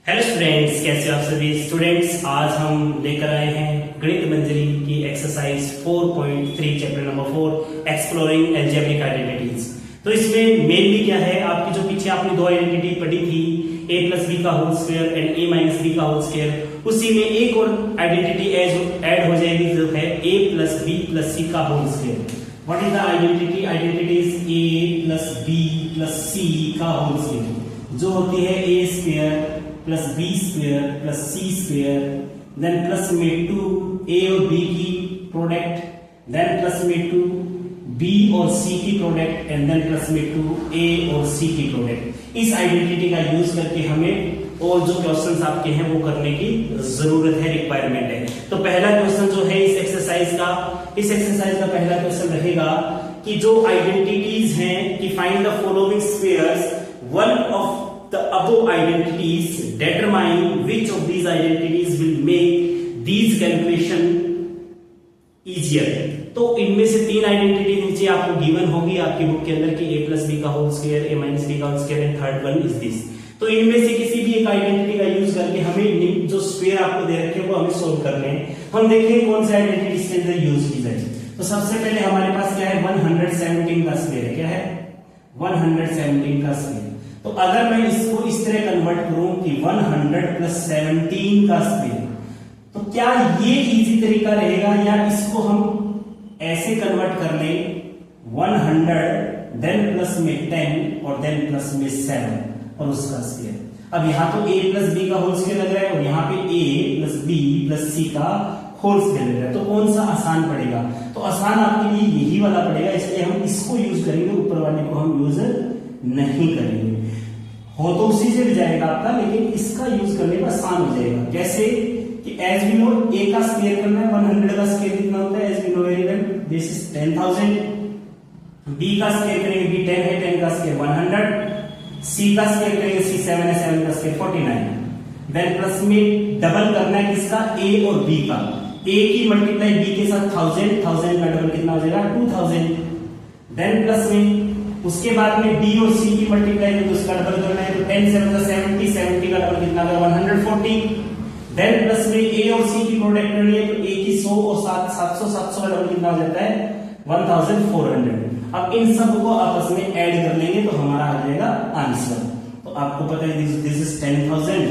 Hello students, कैसे हो आप सभी स्टूडेंट्स। आज हम लेकर आए हैं गणित मंजरी की exercise 4.3 chapter number 4 exploring algebraic identities. तो इसमें मेनली क्या है, आपकी जो पीछे आपने दो आइडेंटिटी पढ़ी थी a प्लस बी का whole square and a minus B का होल स्क्वायर, उसी में एक और आइडेंटिटी ऐड हो जाएगी जो है a plus B plus C का whole square. What is the identity? Identity is a plus B plus C का होल स्क्वायर, जो होती है a square plus B square plus C square, then plus में 2 a और b की product, then plus में 2 b और c की प्रोडक्ट एंड देन प्लस में 2 a और c की प्रोडक्ट। इस आइडेंटिटी का यूज करके हमें और जो क्वेश्चंस आपके हैं वो करने की जरूरत है, रिक्वायरमेंट है। तो पहला क्वेश्चन जो है इस एक्सरसाइज का पहला क्वेश्चन रहेगा कि जो आइडेंटिटीज हैं कि find the following squares, one of the above identities, determine which of these identities will make these calculation easier। तो इनमें से तीन आइडेंटिटी नीचे आपको गिवन होगी आपकी बुक के अंदर कि a प्लस बी का whole square, a minus B का whole square and third one is this. तो इनमें से किसी भी एक आइडेंटिटी का यूज करके हमें जो स्क्वायर आपको दे रखे हैं वो हमें सोल्व करने हैं। हम देखेंगे कौन सी आइडेंटिटी इसके अंदर यूज की जाए। तो सबसे पहले हमारे पास क्या है, 117 का स्क्वायर है। क्या है? 117 का स्क्वायर। तो अगर मैं इसको इस तरह कन्वर्ट करूं कि 100 प्लस 17 का स्क्वायर, तो क्या ये इजी तरीका रहेगा या इसको हम ऐसे कन्वर्ट कर लें 100 देन प्लस में 10 और देन प्लस में 7 और उसका स्क्वायर। अब यहां तो a प्लस बी का होल स्क्वायर लग रहा है और यहां पे a plus B plus C का होल स्क्वायर लग रहा है। तो कौन सा आसान पड़ेगा? तो आसान आपके लिए यही वाला पड़ेगा, इसलिए हम इसको यूज करेंगे, ऊपर वाले को हम यूज नहीं करेंगे। हो तो उसी से भी जाएगा आपका, लेकिन इसका यूज करने में आसान हो जाएगा। कैसे कि एज वी नो a का स्क्वायर करना है, 100 का स्क्वायर कितना होता है, as we know very well, this is 10,000। b का स्क्वायर करेंगे, b 10 है, 10 का स्क्वायर 100। c का स्क्वायर करेंगे, c 7 है, 7 का स्क्वायर 49। देन प्लस में डबल करना है किसका, a और b का। a की मल्टीप्लाई b के साथ 1000 का डबल कितना हो जाएगा, 2000। देन प्लस में उसके बाद में b और c की मल्टीप्लाई में उसका डबल करना है, तो 10 7 70 का डबल कितना होगा, 140। देन प्लस में a और c की प्रोडक्ट करनी है, तो a की 100 और 700 का डबल कितना हो जाता है, 1400। अब इन सब को आपस में ऐड कर लेंगे तो हमारा आ जाएगा आंसर। तो आपको पता है दिस इज 10,000,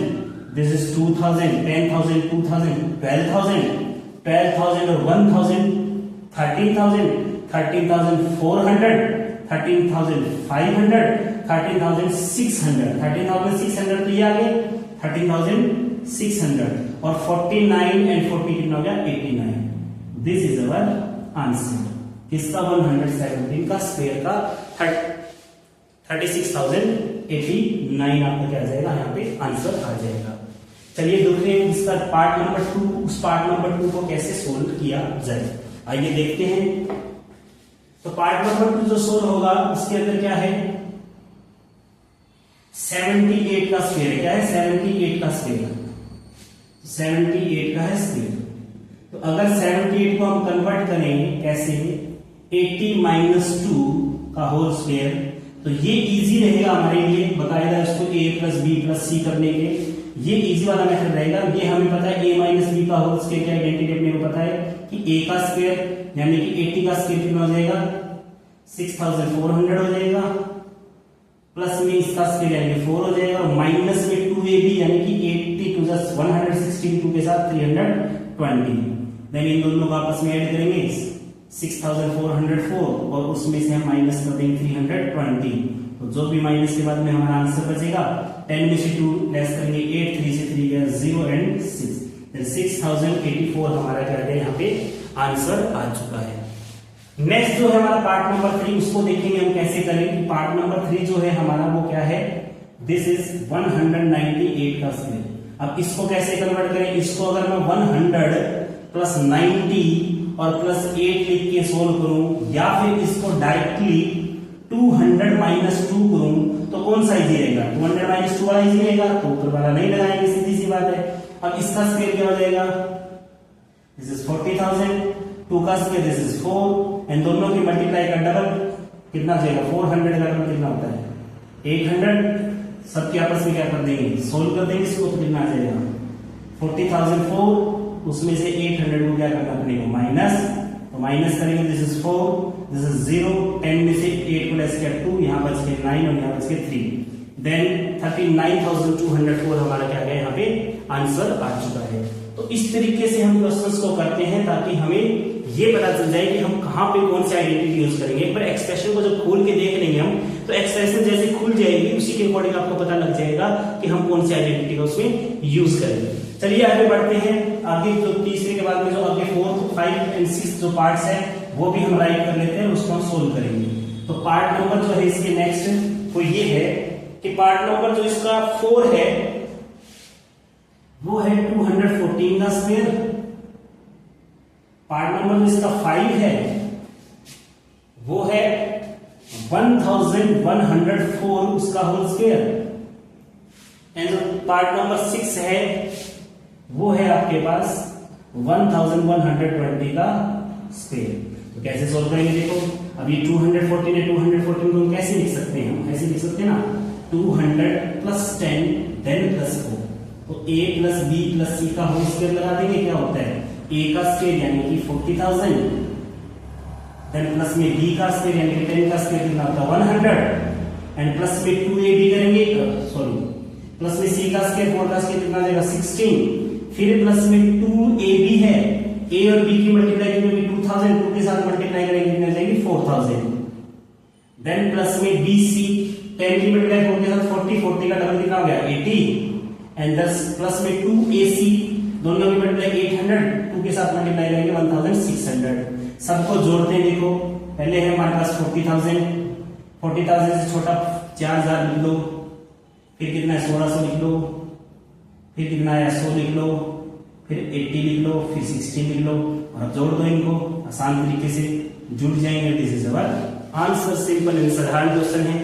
दिस इज 2,000, 10,000, 2,000, 12,000, 12,000 और 1,000, 13,000, 13,400, 13,500, 13,600, 13,600 तो ये आ गए 13,600 और 49 एंड 40 कितना हो गया, 89। This is our answer. किसका? 117 का स्क्वायर का 36,089 आपका क्या आ जाएगा, यहाँ पे आंसर आ जाएगा। चलिए देखते हैं इसका पार्ट नंबर 2, उस पार्ट नंबर 2 को कैसे सोल्व किया जाए। आइए देखते हैं। तो पार्ट नंबर 2 जो सोल्व होगा उसके अंदर क्या है, 78 का स्क्वायर। क्या है? 78 का स्क्वायर, 78 का है स्क्वायर। तो अगर 78 को हम कन्वर्ट करें कैसे, 80 माइनस 2 का होल स्क्वायर, तो ये इजी रहेगा हमारे लिए, बकायदा इसको a प्लस बी प्लस सी करने के, ये इजी वाला मेथड रहेगा। ये हमें पता है a माइनस बी का होल स्क्वायर क्या आइडेंटिटी अपने को पता है कि a का स्क्वायर यानी कि 80 का स्क्वायर कितना हो जाएगा, 6,400 हो जाएगा, प्लस में इसका स्क्वायर यानी कि 4 हो जाएगा, और माइनस में 2ab यानी कि 80 टू 162 के साथ 320। देन इन दोनों को आपस में ऐड करेंगे, 6,404 और उसमें से हम माइनस कर देंगे 320। तो जो भी माइनस के बाद में हमारा आंसर बचेगा, 10 में से 2 लेस करेंगे 8, 3 से 3 गया 0 एंड 6, 6084 हमारा क्या है यहाँ पे आंसर आ चुका है। नेक्स्ट जो है हमारा पार्ट नंबर 3, उसको देखेंगे हम कैसे करें। कि पार्ट नंबर 3 जो है हमारा वो क्या है, दिस इज 198 का स्क्वायर। अब इसको कैसे कन्वर्ट करें, इसको अगर मैं 100 प्लस 90 और प्लस 8 लिख के सोल्व करूं, या फिर इसको डायरेक्टली 200 माइनस 2 करूं, तो कौन सा इजी रहेगा, 200 माइनस 2 वाला इजी रहेगा, तो ऊपर वाला नहीं लगाएंगे, सीधी सी बात है। अब इसका स्क्वायर क्या हो जाएगा, दिस इज 40,000, 2 का स्क्वायर दिस इज 4 एंड दोनों की मल्टीप्लाई का डबल कितना जाएगा, 400 का डबल कितना होता है, 800, सबके आपस में क्या कर देंगे, सोल्व कर देंगे इसको, तो कितना आ जाएगा 40,004, उसमें से 800 को क्या करना अपने को माइनस, तो माइनस करेंगे, दिस इज 4, दिस इज 0, 10 में से 8 को लेस किया 2, यहाँ बच के 9 और यहाँ बच के 3, देन 39,204 हमारा क्या गया यहाँ पे आंसर आ चुका है। तो इस तरीके से हम क्वेश्चंस को करते हैं ताकि हमें ये पता चल जाए कि हम कहाँ पे कौन सी आइडेंटिटी यूज करेंगे। पर एक्सप्रेशन को जब खोल के देख लेंगे हम, तो एक्सप्रेशन जैसे खुल जाएगी उसी के अकॉर्डिंग आपको पता लग जाएगा कि हम कौन सी आइडेंटिटी का उसमें यूज करेंगे। चलिए आगे बढ़ते हैं, आगे जो तीसरे के बाद में जो आगे 4, 5 एंड 6 जो पार्ट्स है वो भी हम राइट कर लेते हैं, उसको हम सोल्व करेंगे। तो पार्ट नंबर जो है इसके नेक्स्ट वो ये है कि पार्ट नंबर जो इसका 4 है वो है 214 का स्क्वायर, पार्ट नंबर जो इसका 5 है वो है 1104 उसका होल स्क्वायर, एंड जो पार्ट नंबर 6 है वो है आपके पास 1120 का स्क्वायर। तो कैसे सोल्व करेंगे, देखो अब ये 214 है, 214 को हम कैसे लिख सकते हैं, हम ऐसे लिख सकते हैं ना, 200 प्लस 10 देन प्लस 4, तो a plus b plus c का होल स्क्वायर लगा देंगे, क्या होता है a का स्क्वायर यानी कि 40,000, देन प्लस में b का स्क्वायर यानी कि 10 का स्क्वायर कितना होता है 100, एंड प्लस में 2ab करेंगे, सॉरी प्लस में c का स्क्वायर 4 का स्क्वायर कितना आ जाएगा 16, फिर प्लस में 2ab है, a और b की मल्टीप्लाई करेंगे 2000, 2 के साथ मल्टीप्लाई करेंगे कितनी आ जाएगी 4000, देन प्लस में bc 10 की मल्टीप्लाई 4 के साथ 40, 40 का डबल कितना हो गया 80, एंड दस प्लस में 2ac दोनों की मल्टीप्लाई 800, 2 के साथ मल्टीप्लाई करेंगे 1600, सबको जोड़ते हैं। देखो पहले है हमारे पास 40,000, 40,000 से छोटा 4,000 लिख लो, फिर कितना है 1600 लिख लो, फिर कितना है 100 लिख लो, फिर 80 लिख लो, फिर 16 लिख लो, और अब जोड़ दो इनको, आसान तरीके से जुड़ जाएंगे। This is our answer, simple and साधारण क्वेश्चन है।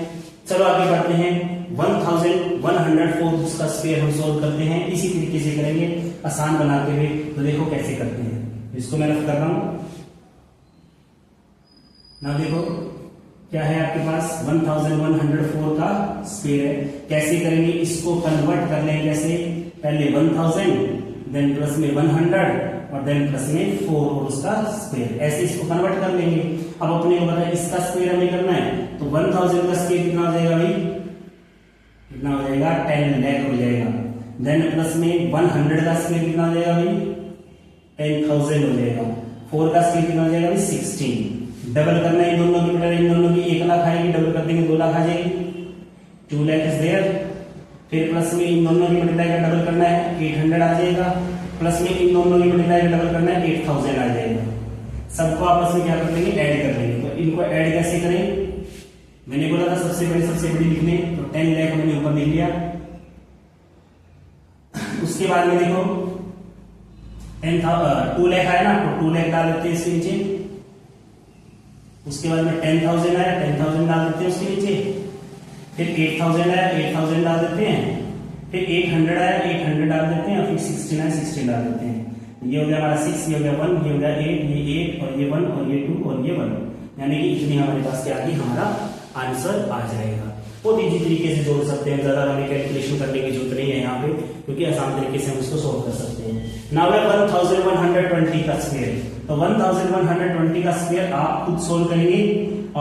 चलो आगे बढ़ते हैं, 1104 उसका स्क्वायर हम सोल्व करते हैं, इसी तरीके से करेंगे आसान बनाते हुए। तो देखो कैसे करते हैं, इसको मैं रफ कर रहा हूं ना, देखो क्या है आपके पास 1104 का स्क्वायर है, कैसे करेंगे इसको कन्वर्ट कर लेंगे, कैसे पहले 1000 देन प्लस में 100 और देन प्लस में 4 और उसका स्क्वायर, ऐसे इसको कन्वर्ट कर लेंगे। अब अपने को पता है इसका स्क्वायर हमें करना है, तो 1000 का स्क्वायर कितना हो जाएगा भाई, कितना हो जाएगा 10 लाख हो जाएगा, देन प्लस में 100 का स्क्वायर कितना हो जाएगा भाई 10,000 हो जाएगा, 4 का स्क्वायर कितना हो जाएगा भाई 16, डबल करना है इन दोनों की, बेटा इन दोनों की 1 लाख आएगी, डबल कर देंगे 2 लाख आ जाएगी, 2 लाख इज देयर, फिर प्लस में इन दोनों की मल्टीप्लाई का डबल करना है 800 आ जाएगा, प्लस में इन दोनों की मल्टीप्लाई का डबल करना है 8000 आ जाएगा, सबको आपस में क्या कर लेंगे ऐड कर लेंगे। तो इनको ऐड कैसे करें, मैंने बोला था सबसे बड़ी लिखने, तो 10 लाख मैंने ऊपर लिख लिया, उसके बाद में देखो 2 लाख आया ना, तो 2 लाख डाल देते हैं इसके नीचे, उसके बाद में 10,000 आया, 10,000 डाल देते हैं उसके नीचे, फिर 8,000 आया, 8,000 डाल देते हैं, फिर 800 आया, 800 डाल देते हैं, और फिर 16 आया, 16 डाल देते हैं। ये हो गया हमारा 6, ये हो गया 1, ये हो गया 8, ये 8 और ये 1 और ये 2 और ये 1, यानी कि इतनी हमारे पास क्या आ गई, हमारा आंसर आ जाएगा। बहुत इजी तरीके से जोड़ सकते हैं, ज्यादा हमें कैलकुलेशन करने की जरूरत नहीं है यहाँ पे, क्योंकि आसान तरीके से हम इसको सोल्व कर सकते हैं। नाउ है 1120 का स्क्वायर, तो 1120 का स्क्वायर आप खुद सोल्व करेंगे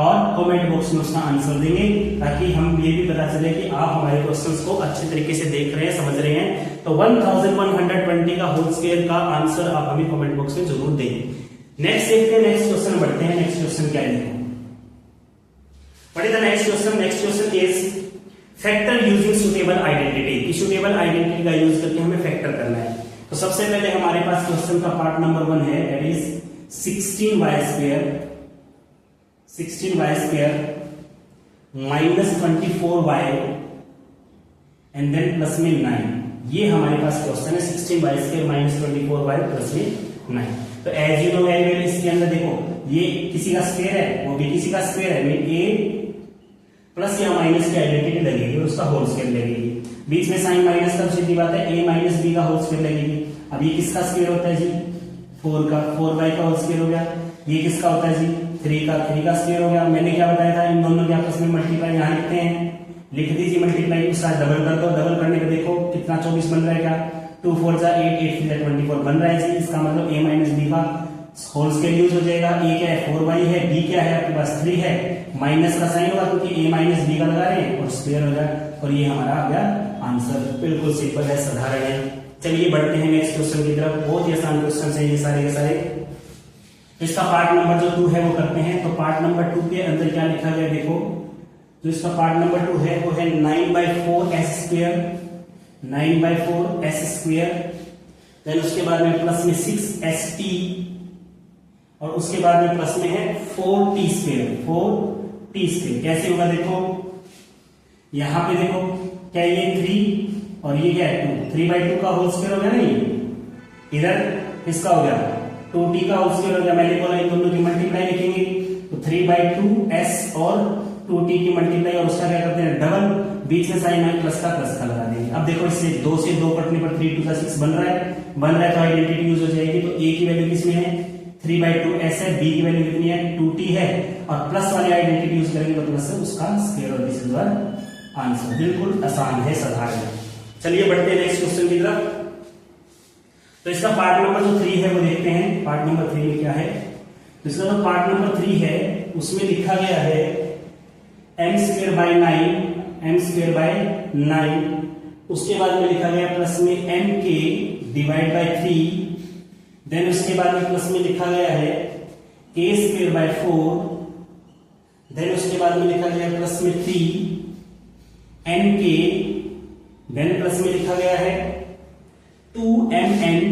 और कमेंट बॉक्स में उसका आंसर देंगे, ताकि हम ये भी पता चले कि आप हमारे क्वेश्चंस को अच्छे तरीके से देख रहे हैं, समझ रहे हैं। तो 1120 का होल स्क्वायर का आंसर आप हमें कमेंट बॉक्स में जरूर देंगे। नेक्स्ट देखते हैं, नेक्स्ट क्वेश्चन बढ़ते हैं। नेक्स्ट क्वेश्चन क्या है, What is the next question? Next question is factor using suitable identity. कि suitable identity का यूज करके हमें फैक्टर करना है। तो सबसे पहले हमारे पास क्वेश्चन का पार्ट नंबर 1 है, that is 16y square minus 24y and then plus में 9। ये हमारे पास क्वेश्चन है 16y square minus 24y plus में 9। तो एज यू नो इसके अंदर देखो ये किसी का स्क्वायर है, वो भी किसी का स्क्वायर है, में a प्लस या माइनस की आइडेंटिटी लगेगी और उसका होल स्क्वायर लगेगी, बीच में साइन माइनस का सीधी बात है, a माइनस b का होल स्क्वायर लगेगी। अब ये किसका स्क्वायर होता है जी 4 का, 4y का होल स्क्वायर हो गया। ये किसका होता है जी 3 का, 3 का स्क्वायर हो गया। मैंने क्या बताया था, इन दोनों के आपस में मल्टीप्लाई यहाँ लिखते हैं, लिख दीजिए मल्टीप्लाई के साथ डबल कर दो, डबल करने पे देखो कितना 24 बन रहा है, क्या 2 4 जा 8 8 3 24 बन रहा है जी। इसका मतलब a माइनस बी का होल स्क्वायर यूज हो जाएगा। a क्या है 4y है, b क्या है आपके पास 3 है, माइनस का साइन होगा क्योंकि a माइनस बी का लगा रहे हैं और स्क्वायर हो जाए, और ये हमारा आ गया आंसर। बिल्कुल सिंपल है, साधारण है। चलिए बढ़ते हैं नेक्स्ट क्वेश्चन की तरफ। बहुत ही आसान क्वेश्चन है ये सारे के सारे। इसका पार्ट नंबर जो 2 है वो करते हैं। तो पार्ट नंबर 2 के अंदर क्या लिखा गया देखो, तो इसका पार्ट नंबर 2 है वो है 9/4 s square, 9/4 s square, then उसके बाद में प्लस में 6st, और उसके बाद में प्लस में है 4t स्क्वायर, 4t स्क्वायर। कैसे होगा देखो, यहां पे देखो क्या ये 3 और ये क्या है 2, 3/2 का होल स्क्वायर हो गया नहीं, इधर इसका हो गया 2t का होल स्क्वायर हो गया। मैंने बोला इन दोनों की मल्टीप्लाई लिखेंगे, तो 3/2s और 2t की मल्टीप्लाई, और उसका क्या करते हैं डबल, बीच में साइन है प्लस का लगा देंगे। अब देखो इससे 2 से 2 कटने पर 3 2 6 बन रहा है तो आइडेंटिटी यूज हो जाएगी। तो a की वैल्यू किसमें है 3/2s है, b की वैल्यू कितनी है 2t है, और प्लस वाली आइडेंटिटी यूज करेंगे तो प्लस से उसका स्क्वायर, और दिस इज आवर आंसर। बिल्कुल आसान है, साधारण। चलिए बढ़ते हैं नेक्स्ट क्वेश्चन की तरफ। तो इसका पार्ट नंबर जो 3 है वो देखते हैं। पार्ट नंबर 3 में क्या है, तो इसका जो पार्ट नंबर 3 है उसमें लिखा गया है m²/9, उसके बाद में लिखा गया प्लस में mk डिवाइड बाय 3, देन उसके बाद में प्लस में लिखा गया है k²/4, देन उसके बाद में लिखा गया प्लस में 3nk, देन प्लस में लिखा गया है 2mn,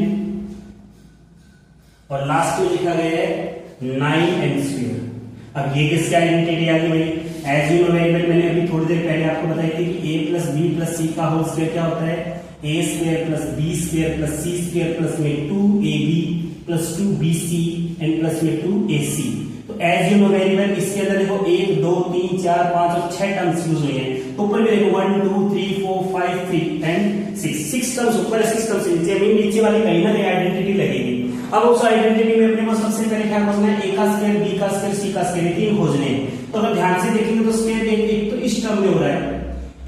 और लास्ट में लिखा गया है 9n²। अब ये किसकी आइडेंटिटी आ गई भाई, एज यू नो वेरी, मैंने अभी थोड़ी देर पहले आपको बताई थी कि a plus B plus C का होल स्क्वायर क्या होता है, a² plus b² plus c² plus में 2ab plus 2bc and plus में 2ac। तो as you know very well, इसके अंदर देखो 1 2 3 4 5 और 6 टर्म्स यूज हुए हैं। तो ऊपर भी देखो 1 2 3 4 5 3 एंड 6 टर्म्स ऊपर, 6 टर्म्स नीचे, नीचे वाली कहीं ना कहीं आइडेंटिटी लगेगी। अब उस आइडेंटिटी में अपने को सबसे पहले क्या खोजना है, a का स्क्वायर, b का स्क्वायर, c का स्क्वायर, तीन खोजने हैं। तो अगर ध्यान से देखेंगे तो स्क्वायर एक तो इस टर्म में हो रहा है,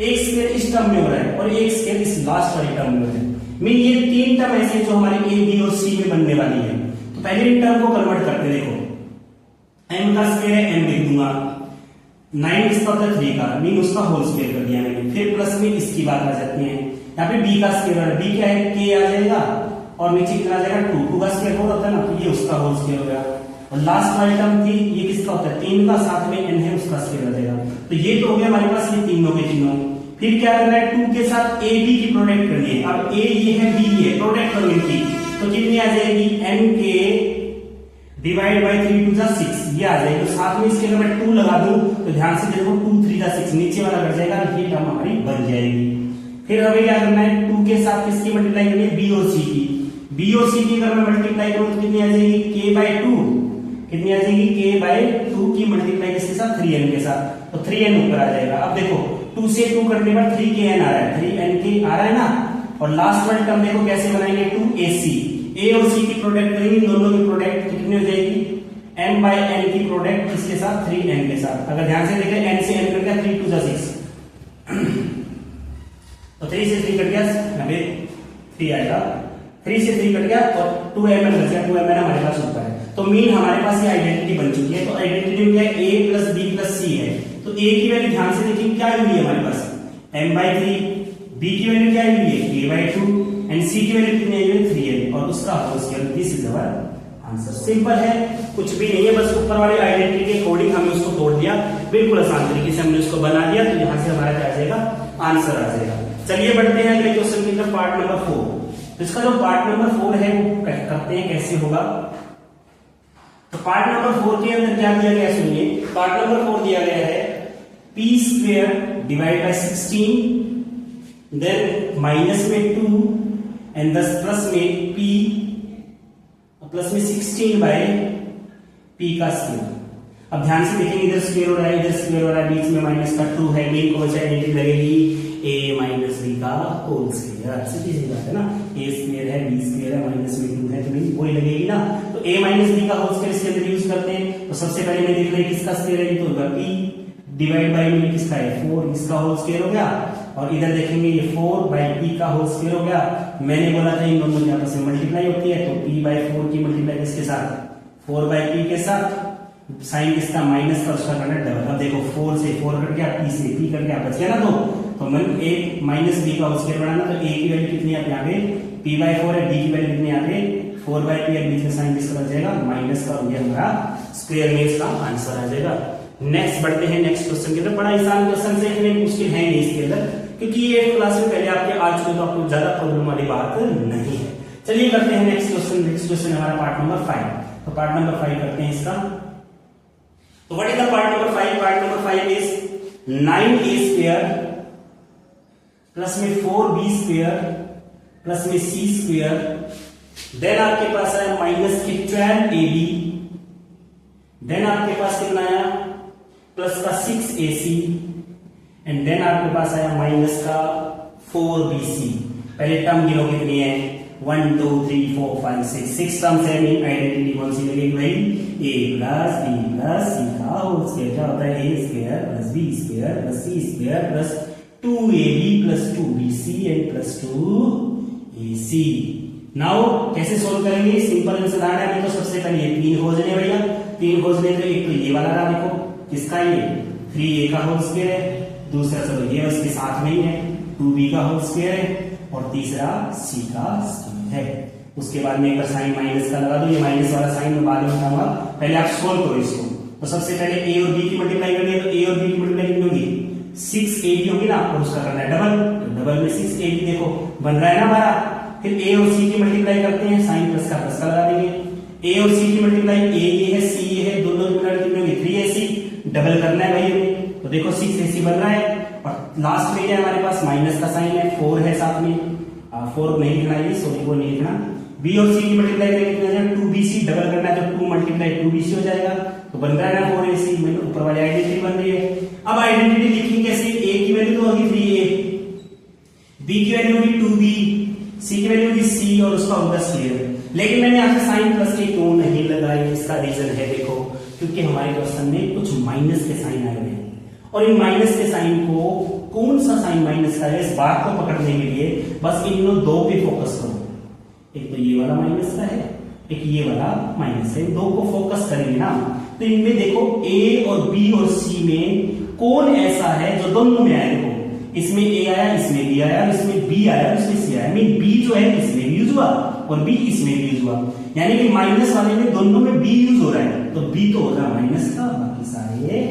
एक स्क्वायर इस टर्म में हो रहा है, और एक स्क्वायर इस लास्ट वाली टर्म में हो रहा है। मीन ये 3 टर्म ऐसे जो हमारे a b और c में बनने वाली है। तो पहले इन टर्म को कन्वर्ट करते, देखो m का स्क्वायर है, m लिख दूंगा, 9 किसका होता है 3 का, मीन उसका होल स्क्वायर कर दिया मैंने। फिर प्लस में इसकी बात आ जाती है, यहाँ पे b का स्क्वायर है, b क्या है k आ जाएगा, और नीचे कितना आ जाएगा 2 का स्क्वायर होता है ना, तो ये उसका होल स्क्वायर हो गया। और लास्ट वाली टर्म थी ये किसका होता है 3 का, साथ में n है उसका स्क्वायर आ जाएगा। तो ये तो हो गया हमारे पास ये तीनों के तीनों। फिर क्या करना है 2 के साथ a b की प्रोडक्ट करनी है। अब a ये है b ये है, प्रोडक्ट करो इनकी, तो कितनी आ जाएगी nk डिवाइड बाय 3 2 6 ये आ जाएगी। तो साथ में इसके अगर मैं 2 लगा दूं तो ध्यान से देखो 2 3 6 नीचे वाला कट जाएगा, ये टर्म हमारी बन जाएगी। फिर हमें क्या करना है 2 के साथ किसकी मल्टीप्लाई करनी है b और c की, b और c की अगर मैं मल्टीप्लाई करूं तो कितनी आ जाएगी k/2, कितनी आ जाएगी k/2 की मल्टीप्लाई किसके साथ 3n के साथ, तो 3n ऊपर आ जाएगा। अब देखो 2 से 2 करने पर 3kn आ रहा है, 3nk आ रहा है ना। और लास्ट वाली टर्म देखो कैसे बनाएंगे 2ac, a और c की प्रोडक्ट करेंगे, दोनों की प्रोडक्ट कितनी हो जाएगी m/n की प्रोडक्ट किसके साथ 3n के साथ। अगर ध्यान से देखें n से n कट गया 3 2 6 तो 3 से 3 कट गया, यहाँ पे 3 आएगा, 3 से 3 कट गया और 2mn बच गया, 2mn हमारे पास ऊपर है। तो मीन हमारे पास ये आइडेंटिटी बन चुकी है। तो आइडेंटिटी क्या है a plus b plus c है। तो a की वैल्यू ध्यान से देखिए क्या हुई है हमारे पास m/3, b की वैल्यू क्या हुई है k/2 एंड c की वैल्यू कितनी आई है 3n, और उसका whole square, this is our answer. Simple है, कुछ भी नहीं है, बस ऊपर वाली आइडेंटिटी के अकॉर्डिंग हमने उसको तोड़ दिया, बिल्कुल आसान तरीके से हमने उसको बना दिया। तो यहां से हमारा क्या आ जाएगा आंसर आ जाएगा। चलिए बढ़ते हैं अगले क्वेश्चन की तरफ, पार्ट नंबर 4। तो इसका जो पार्ट नंबर 4 है वो करते हैं कैसे होगा। तो पार्ट नंबर 4 के अंदर क्या दिया गया सुनिए, पार्ट नंबर 4 दिया गया है p² divide by 16, then minus में 2 एंड दस प्लस में p प्लस में 16 बाय p का स्क्वायर। अब ध्यान से देखेंगे इधर स्क्वायर हो रहा है, इधर स्क्वायर हो रहा है, बीच में माइनस का 2 है, मीन कौन सी आइडेंटिटी लगेगी a माइनस b का होल स्क्वायर। सीधी सी बात है ना, a स्क्वायर है b स्क्वायर है माइनस में 2 है, तो मीन वही लगेगी ना। तो a माइनस b का होल स्क्वायर इसके अंदर यूज करते हैं। तो सबसे पहले मैं देख रहे किसका स्क्वायर है, तो होगा p, डिवाइड बाई में किसका है 4, इसका होल स्क्वायर हो गया, और इधर देखेंगे ये 4 बाई पी का होल स्क्वायर हो गया। मैंने बोला था इन दोनों की आपस में मल्टीप्लाई होती है, तो पी बाई 4 की मल्टीप्लाई किसके साथ 4 बाई पी के साथ, साइन किसका माइनस का, उसका करना डबल। अब देखो 4 से 4 कट गया, पी से पी कट गया, बच गया ना तो मन एक माइनस बी का होल स्क्वायर बनाना, तो ए की वैल्यू कितनी है यहाँ पे पी बाई 4 है, बी की वैल्यू कितनी यहाँ पे 4 बाई पी है, बीच में साइन किसका बच जाएगा माइनस का, ये हमारा स्क्वायर में इसका आंसर आ जाएगा। नेक्स्ट बढ़ते हैं नेक्स्ट क्वेश्चन की तरफ। बड़ा आसान क्वेश्चन से, इतने मुश्किल है नहीं इसके अंदर, क्योंकि ये क्लास में पहले आपके आ चुके, तो आपको ज्यादा प्रॉब्लम वाली बात नहीं है। चलिए करते हैं नेक्स्ट क्वेश्चन। नेक्स्ट क्वेश्चन हमारा पार्ट नंबर 5। तो पार्ट नंबर 5 करते हैं इसका। तो what is the part number 5? Part number 5 is 9a square plus में 4b स्क्वायर प्लस में c स्क्वायर, देन आपके पास आया माइनस के 12ab, देन आपके पास कितना आया प्लस का 6ac, एंड देन आपके पास आया माइनस का 4bc। पहले टर्म गिनो कितनी है 1 2 3 4 5 6 टर्म्स है। मीन आइडेंटिटी कौन सी लगेगी भाई a plus b plus c का होल स्क्वायर, क्या होता है a square plus b square plus c square plus 2ab plus 2bc and plus 2ac। Now कैसे सोल्व करेंगे? सिंपल इंसान है। तो सबसे पहले ये 3 खोजने भैया, 3 खोजने तो एक तो ये वाला रहा, देखो किसका ये 3a का होल स्क्वायर है, दूसरा चलो ये उसके साथ में ही है 2b का होल स्क्वायर है, और तीसरा c का स्क्वायर है। उसके बाद में एक बार साइन माइनस का लगा दो, ये माइनस वाला साइन में बाद में बताऊंगा, पहले आप सोल्व करो इसको। तो सबसे पहले a और b की मल्टीप्लाई करनी है, तो a और b की मल्टीप्लाई कितनी होगी 6ab होगी ना, और उसका करना है डबल, तो डबल में 6ab देखो बन रहा है ना हमारा। फिर a और c की मल्टीप्लाई करते हैं, साइन प्लस का प्लस का लगा देंगे। a और c की मल्टीप्लाई a ये है c ये है, दोनों की मल्टीप्लाई कितनी होगी 3ac, डबल करना है भाई हमें, तो देखो 6ac बन रहा है। और लास्ट में क्या है हमारे पास माइनस का साइन है, 4 है साथ में, 4 नहीं लिखना है, सॉरी वो नहीं लिखना। b और c की मल्टीप्लाई करेंगे कितना हो जाएगा 2bc, डबल करना है तो 2 मल्टीप्लाई 2bc हो जाएगा, तो बन रहा है ना 4ac। मतलब ऊपर वाली आइडेंटिटी बन रही है। अब आइडेंटिटी लिखेंगे कैसे? a की वैल्यू तो होगी 3a, b की वैल्यू होगी 2b, c की वैल्यू होगी c, और उसका होगा स्क्वायर। लेकिन मैंने यहाँ पे साइन प्लस के क्यों नहीं लगाई? इसका रीजन है देखो, क्योंकि हमारे क्वेश्चन में कुछ माइनस के साइन आए हुए हैं, और इन माइनस के साइन को कौन सा साइन माइनस का है इस बात को पकड़ने के लिए बस इन दो पे फोकस करो। एक तो ये वाला माइनस का है, एक ये वाला माइनस है, दो को फोकस करेंगे ना। तो इनमें देखो a और b और c में कौन ऐसा है जो दोनों में आया? देखो इसमें a आया, इसमें b आया, इसमें b आया, इसमें c आया। मीन b जो है इसमें भी यूज हुआ और b इसमें भी यूज हुआ, यानी कि माइनस वाले में दोनों में b यूज हो रहा है, तो b तो होगा माइनस का, बाकी सारे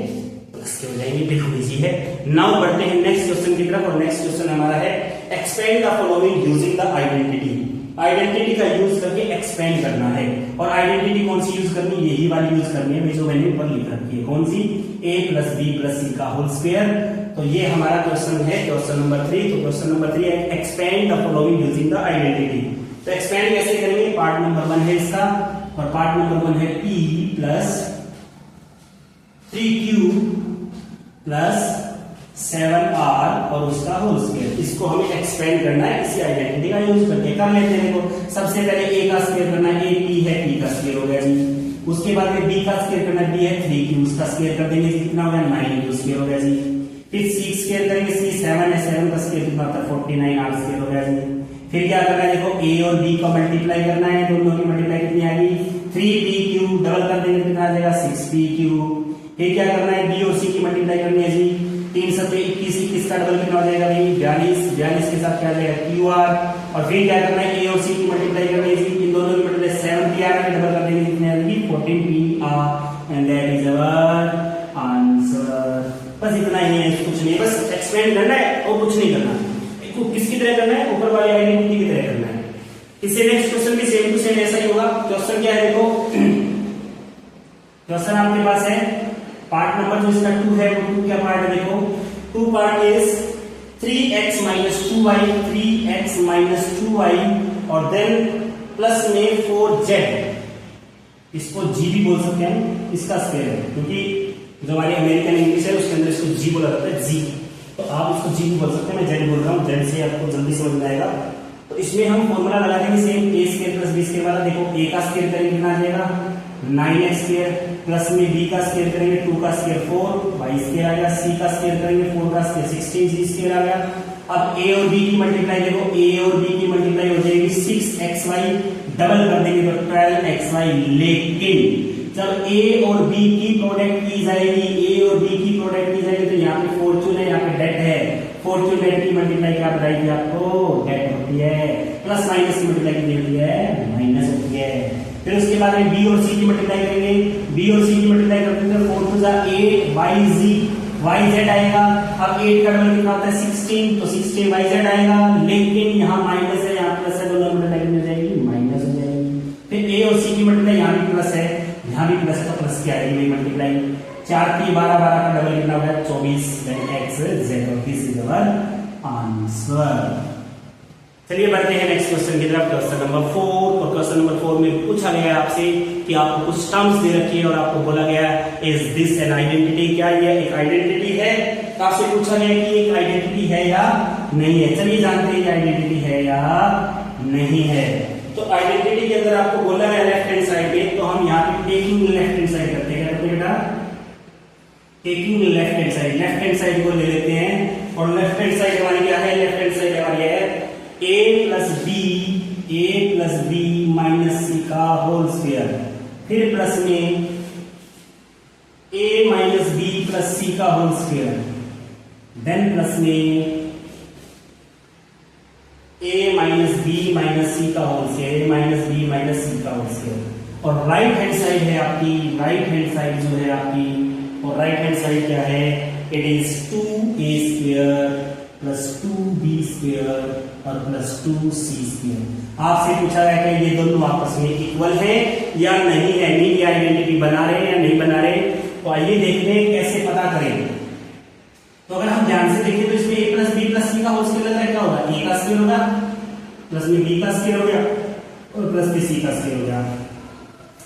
प्लस के हो जाएंगे। बिल्कुल इजी है। नाउ बढ़ते हैं नेक्स्ट क्वेश्चन की तरफ, और नेक्स्ट क्वेश्चन हमारा है expand the following using the identity. Identity का यूज करके एक्सपेंड करना है, और आइडेंटिटी कौन सी यूज करनी है? यही वाली यूज करनी है जो मैंने ऊपर लिख रखी है, कौन सी a plus b plus c का होल स्क्वायर। तो ये हमारा क्वेश्चन है, क्वेश्चन नंबर 3। तो क्वेश्चन नंबर 3 है expand the following using the identity. तो एक्सपेंड कैसे करेंगे? पार्ट नंबर 1 है इसका, और पार्ट नंबर 1 है p plus 3q plus 7r और उसका होल स्क्वायर। इसको हमें एक्सपेंड करना है इसी आइडेंटिटी का यूज करके। कर लेते हैं। देखो सबसे पहले a का स्क्वायर करना है, a p है, p का स्क्वायर हो गया जी। उसके बाद में b का स्क्वायर करना है, b है 3q, उसका स्क्वायर कर देंगे, कितना हो गया 9q स्क्वायर हो गया जी। फिर c स्क्वायर करेंगे, c 7 है, 7 का स्क्वायर कितना होता है 49r स्क्वायर हो गया जी। फिर क्या करना है? देखो a और b का मल्टीप्लाई करना है, दोनों की मल्टीप्लाई कितनी आएगी 3pq, डबल कर देंगे कितना आ जाएगा 6pq। फिर क्या करना है? b और c की मल्टीप्लाई करनी है जी, 3 7 21, 21 का डबल कितना हो जाएगा भाई 42, 42 के साथ क्या आ जाएगा qr। और फिर क्या करना है? a और c की मल्टीप्लाई करनी है जी, इन दोनों की मल्टीप्लाई 7pr में डबल कर देंगे, कितनी आएगी 14pr, and that is our answer. बस इतना ही है, कुछ नहीं, बस एक्सपेंड करना है और कुछ नहीं करना। इसको किसकी तरह करना है? ऊपर वाली आइडेंटिटी की तरह करना है। इससे नेक्स्ट क्वेश्चन भी सेम टू सेम ऐसा ही होगा। क्वेश्चन क्या है? देखो क्वेश्चन आपके पास है, पार्ट नंबर जो इसका 2 है, वो 2 क्या पार्ट है? देखो 2 part is 3x minus 2y, 3x minus 2y, और देन प्लस में 4z, इसको g भी बोल सकते हैं, इसका स्क्वायर है, क्योंकि जो हमारी अमेरिकन इंग्लिश है उसके अंदर इसको g बोला जाता है, g, तो आप इसको g भी बोल सकते हैं। मैं z बोल रहा हूँ, z से आपको जल्दी समझ में आएगा। तो इसमें हम फॉर्मूला लगा देंगे same, a square plus b square वाला। देखो a का स्क्वायर करेंगे कितना आ जाएगा 9x स्क्वायर, प्लस में b का स्क्वायर करेंगे 2 का स्क्वायर 4 y स्क्वायर आ गया, c का स्क्वायर करेंगे 4 का स्क्वायर 16 c स्क्वायर आ गया। अब a और b की मल्टीप्लाई देखो, a और b की मल्टीप्लाई हो जाएगी 6xy, डबल कर देंगे तो 12xy। लेकिन जब a और b की प्रोडक्ट की जाएगी, a और b की प्रोडक्ट की जाएगी तो यहाँ पे फॉर्चून है, यहाँ पे डेट है। फॉर्चून डेट की मल्टीप्लाई क्या बताएगी आपको? डेट होती है। प्लस माइनस की मल्टीप्लाई कितनी होती है? माइनस होती है। फिर उसके बाद में b और c की मल्टीप्लाई करेंगे, b और c की मल्टीप्लाई करते हैं तो 4 टू जा 8 yz आएगा। अब 8 का डबल कितना होता है? 16, तो 16 yz आएगा। लेकिन यहाँ माइनस है, यहाँ प्लस है, दोनों मल्टीप्लाई हो जाएगी माइनस हो जाएगी। फिर a और c की मल्टीप्लाई यहाँ भी प्लस है, यहाँ भी प्लस है तो प्लस की आएगी मल्टीप्लाई। 4 3 12 12 का डबल कितना होगा? 24 x z, और दिस इज आवर आंसर। चलिए बढ़ते हैं नेक्स्ट क्वेश्चन की तरफ, क्वेश्चन नंबर 4। और क्वेश्चन नंबर 4 में पूछा गया है आपसे कि आपको कुछ टर्म्स दे रखी है और आपको बोला गया इज दिस एन आइडेंटिटी, क्या ये एक आइडेंटिटी है? तो आपसे पूछा गया कि एक आइडेंटिटी है या नहीं है। चलिए जानते हैं ये आइडेंटिटी है या नहीं है। तो आइडेंटिटी के अंदर आपको बोला है लेफ्ट हैंड साइड पे, तो हम यहाँ पे टेकिंग लेफ्ट हैंड साइड करते हैं। क्या करते हैं बेटा? Taking left hand side, left hand side को ले लेते हैं। और लेफ्ट हैंड साइड हमारी क्या है? लेफ्ट हैंड साइड हमारी है a plus B minus C का होल स्क्वायर, फिर प्लस में a minus B plus C का होल स्क्वायर, देन प्लस में a minus B minus C का whole square, minus B minus C का whole square. और राइट हैंड साइड है आपकी, राइट हैंड साइड जो है आपकी, और राइट हैंड साइड क्या है? It is 2a square plus 2b square और प्लस 2c स्क्वायर। आपसे पूछा गया कि ये दोनों आपस में इक्वल है या नहीं है, मीन आइडेंटिटी बना रहे हैं या नहीं बना रहे। तो आइए देखते हैं कैसे पता करें। तो अगर हम ध्यान से देखें तो इसमें a plus B plus C का होल स्क्वायर लग रहा है, क्या होगा? a का स्क्वायर होगा, प्लस में b का स्क्वायर हो गया और प्लस में c का स्क्वायर हो गया।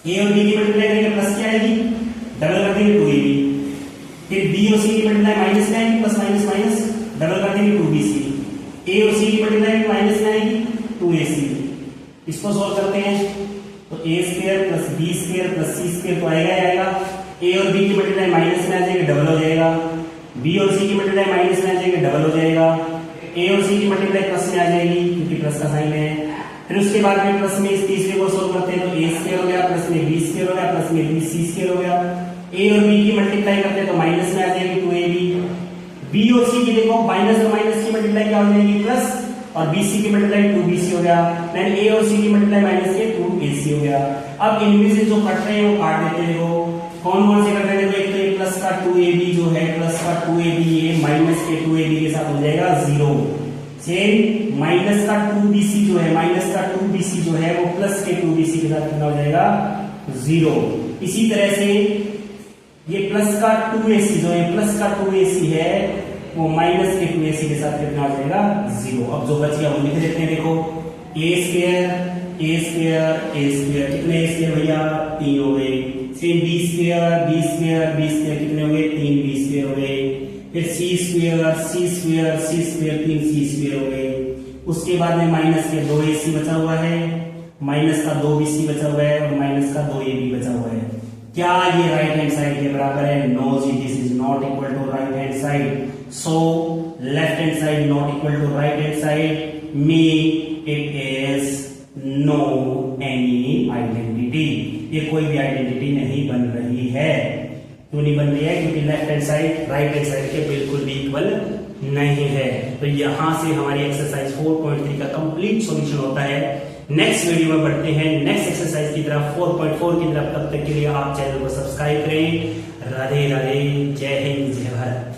a और b की मल्टीप्लाई करेंगे प्लस क्या आएगी? डबल कर देंगे 2ab। फिर b और c की मल्टीप्लाई माइनस में आएगी, प्लस माइनस माइनस डबल कर देंगे 2bc। a और c की मल्टीप्लाई माइनस में आएगी 2ac। इसको सॉल्व करते हैं तो a square plus b square plus c square तो आएगा ही आएगा। a और b की मल्टीप्लाई माइनस में आ जाएगी, डबल हो जाएगा। b और c की मल्टीप्लाई माइनस में आ जाएगी, डबल हो जाएगा। a और c की मल्टीप्लाई प्लस में आ जाएगी क्योंकि प्लस का साइन है। फिर उसके बाद में प्लस में इस तीसरे को सॉल्व करते हैं तो a स्क्वायर हो गया, प्लस में b स्क्वायर हो गया, प्लस में b c स्क्वायर हो गया। a और b की मल्टीप्लाई करते हैं तो माइनस में आ जाएगी 2ab। b और c की देखो माइनस और माइनस की मल्टीप्लाई क्या हो जाएगी? प्लस, और bc की मल्टीप्लाई 2bc हो गया। देन a और c की मल्टीप्लाई माइनस के 2ac हो गया। अब इनमें से जो कट रहे हैं वो काट देते हैं। देखो कौन कौन से कट रहे हैं? देखो एक तो ये प्लस का 2ab जो है, प्लस का 2ab ये माइनस के 2ab के साथ हो जाएगा 0। सेम माइनस का 2bc जो है, माइनस का 2bc जो है वो प्लस के 2bc के साथ कितना हो जाएगा? 0। इसी तरह से ये प्लस का 2ac जो है, प्लस का 2ac है वो माइनस के 2ac के साथ कितना हो जाएगा? 0। अब जो बच गया वो लिख देते हैं। देखो a स्क्वायर कितने a स्क्वायर भैया? 3 हो गए। सेम b स्क्वायर कितने हो गए? 3b स्क्वायर हो गए। फिर c स्क्वायर 3c स्क्वायर हो गए। उसके बाद में माइनस के 2ac बचा हुआ है, माइनस का 2bc बचा हुआ है और माइनस का 2ab बचा हुआ है। क्या ये राइट हैंड साइड के बराबर है? नो जी, this is not equal to right hand side. So left hand side not equal to right hand side, mean it is no any identity. ये कोई भी आइडेंटिटी नहीं बन रही है। क्यों नहीं बन रही है? क्योंकि left hand side right hand side के बिल्कुल भी इक्वल नहीं है। तो यहां से हमारी एक्सरसाइज 4.3 का कंप्लीट सॉल्यूशन होता है। नेक्स्ट वीडियो में बढ़ते हैं नेक्स्ट एक्सरसाइज की तरफ, 4.4 की तरफ। तब तक के लिए आप चैनल को सब्सक्राइब करें। राधे राधे, जय हिंद, जय भारत।